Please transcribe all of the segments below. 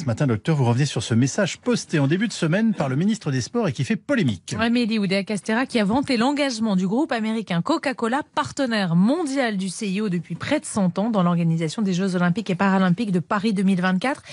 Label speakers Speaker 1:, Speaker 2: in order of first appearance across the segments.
Speaker 1: Ce matin, docteur, vous revenez sur ce message posté en début de semaine par le ministre des Sports et qui fait polémique.
Speaker 2: Amélie Oudéa-Castéra qui a vanté l'engagement du groupe américain Coca-Cola, partenaire mondial du CIO depuis près de 100 ans dans l'organisation des Jeux Olympiques et Paralympiques de Paris 2024.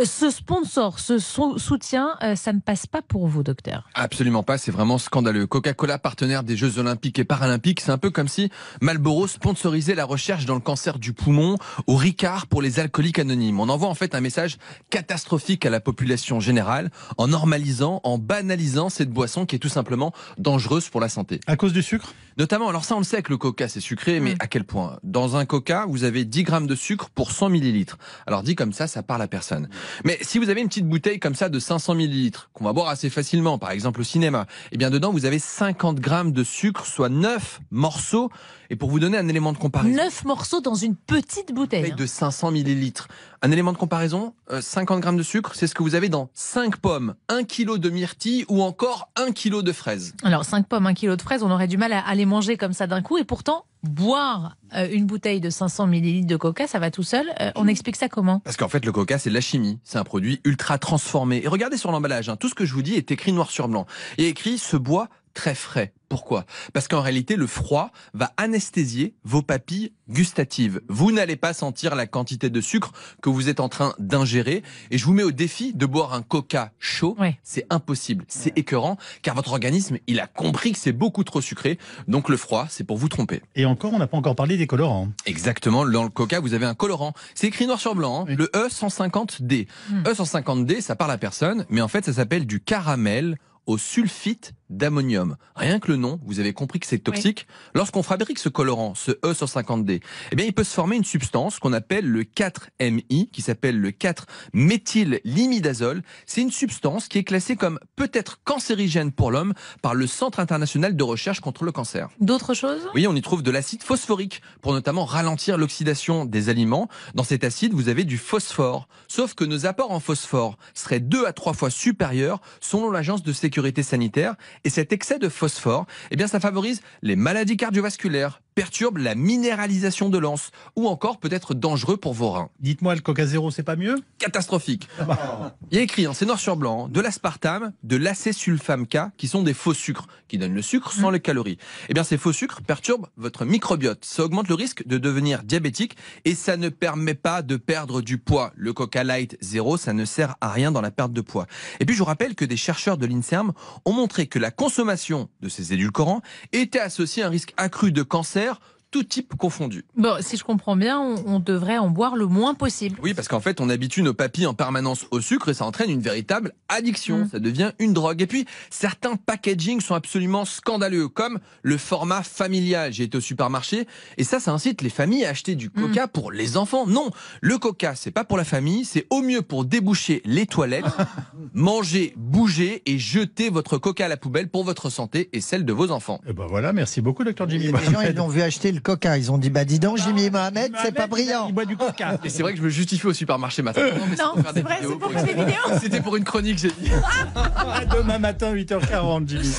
Speaker 2: Ce sponsor, ce soutien, ça ne passe pas pour vous, docteur?
Speaker 3: Absolument pas, c'est vraiment scandaleux. Coca-Cola, partenaire des Jeux Olympiques et Paralympiques, c'est un peu comme si Marlboro sponsorisait la recherche dans le cancer du poumon ou Ricard pour les alcooliques anonymes. On envoie en fait un message catastrophique à la population générale en normalisant, en banalisant cette boisson qui est tout simplement dangereuse pour la santé.
Speaker 1: À cause du sucre ?
Speaker 3: Notamment, alors ça on le sait que le coca c'est sucré, mais à quel point? Dans un coca, vous avez 10 grammes de sucre pour 100 millilitres. Alors dit comme ça parle à personne. Mais si vous avez une petite bouteille comme ça de 500 millilitres, qu'on va boire assez facilement, par exemple au cinéma, eh bien dedans vous avez 50 grammes de sucre, soit 9 morceaux. Et pour vous donner un élément de comparaison...
Speaker 2: 9 morceaux dans une petite bouteille.
Speaker 3: De 500 millilitres. Un élément de comparaison, 50 grammes de sucre, c'est ce que vous avez dans 5 pommes, 1 kilo de myrtille ou encore 1 kilo de fraises.
Speaker 2: Alors 5 pommes, 1 kilo de fraises, on aurait du mal à les manger comme ça d'un coup. Et pourtant, boire une bouteille de 500 millilitres de coca, ça va tout seul. On explique ça comment?
Speaker 3: Parce qu'en fait, le coca, c'est de la chimie. C'est un produit ultra transformé. Et regardez sur l'emballage, tout ce que je vous dis est écrit noir sur blanc. Il y a écrit « se boit très frais ». Pourquoi? Parce qu'en réalité, le froid va anesthésier vos papilles gustatives. Vous n'allez pas sentir la quantité de sucre que vous êtes en train d'ingérer. Et je vous mets au défi de boire un coca chaud.
Speaker 2: Ouais.
Speaker 3: C'est impossible, c'est écœurant, car votre organisme, il a compris que c'est beaucoup trop sucré. Donc le froid, c'est pour vous tromper.
Speaker 1: Et encore, on n'a pas encore parlé des colorants.
Speaker 3: Exactement, dans le coca, vous avez un colorant. C'est écrit noir sur blanc,
Speaker 1: Oui.
Speaker 3: le E150D. E150D, ça parle à personne, mais en fait, ça s'appelle du caramel au sulfite d'ammonium. Rien que le nom, vous avez compris que c'est toxique. Lorsqu'on fabrique ce colorant, ce E150D, eh bien, il peut se former une substance qu'on appelle le 4-MI, qui s'appelle le 4-méthyllimidazole. C'est une substance qui est classée comme peut-être cancérigène pour l'homme par le Centre international de recherche contre le cancer.
Speaker 2: D'autres choses?
Speaker 3: Oui, on y trouve de l'acide phosphorique pour notamment ralentir l'oxydation des aliments. Dans cet acide, vous avez du phosphore. Sauf que nos apports en phosphore seraient 2 à 3 fois supérieurs selon l'Agence de sécurité sanitaire. Et cet excès de phosphore, eh bien, ça favorise les maladies cardiovasculaires, perturbe la minéralisation de l'anse ou encore peut être dangereux pour vos reins.
Speaker 1: Dites-moi, le Coca Zéro, c'est pas mieux?
Speaker 3: Catastrophique. Il y a écrit, c'est noir sur blanc, de l'aspartame, de l'acésulfame K, qui sont des faux sucres, qui donnent le sucre sans les calories. Eh bien, ces faux sucres perturbent votre microbiote. Ça augmente le risque de devenir diabétique et ça ne permet pas de perdre du poids. Le Coca Light Zéro, ça ne sert à rien dans la perte de poids. Et puis, je vous rappelle que des chercheurs de l'INSERM ont montré que la consommation de ces édulcorants était associée à un risque accru de cancer, tout type confondu.
Speaker 2: Bon, si je comprends bien, on devrait en boire le moins possible.
Speaker 3: Oui, parce qu'en fait, on habitue nos papilles en permanence au sucre et ça entraîne une véritable addiction. Ça devient une drogue. Et puis, certains packagings sont absolument scandaleux, comme le format familial. J'ai été au supermarché et ça incite les familles à acheter du coca pour les enfants. Non, le coca, c'est pas pour la famille, c'est au mieux pour déboucher les toilettes, manger, bouger et jeter votre coca à la poubelle pour votre santé et celle de vos enfants.
Speaker 1: Et ben voilà, merci beaucoup, docteur Jimmy
Speaker 4: Les
Speaker 1: Mohamed.
Speaker 4: gens, ils l'ont vu acheter le coca. Ils ont dit, bah dis donc, Jimmy Mohamed, c'est pas brillant.
Speaker 1: Il boit du coca.
Speaker 3: Et c'est vrai que je me justifie au supermarché maintenant. Mais
Speaker 2: Non,
Speaker 3: pour faire
Speaker 2: c'est
Speaker 3: des
Speaker 2: vrai,
Speaker 3: vidéos,
Speaker 2: c'est pour une vidéo.
Speaker 3: C'était pour une chronique, j'ai dit.
Speaker 1: Demain matin, 8h40, Jimmy.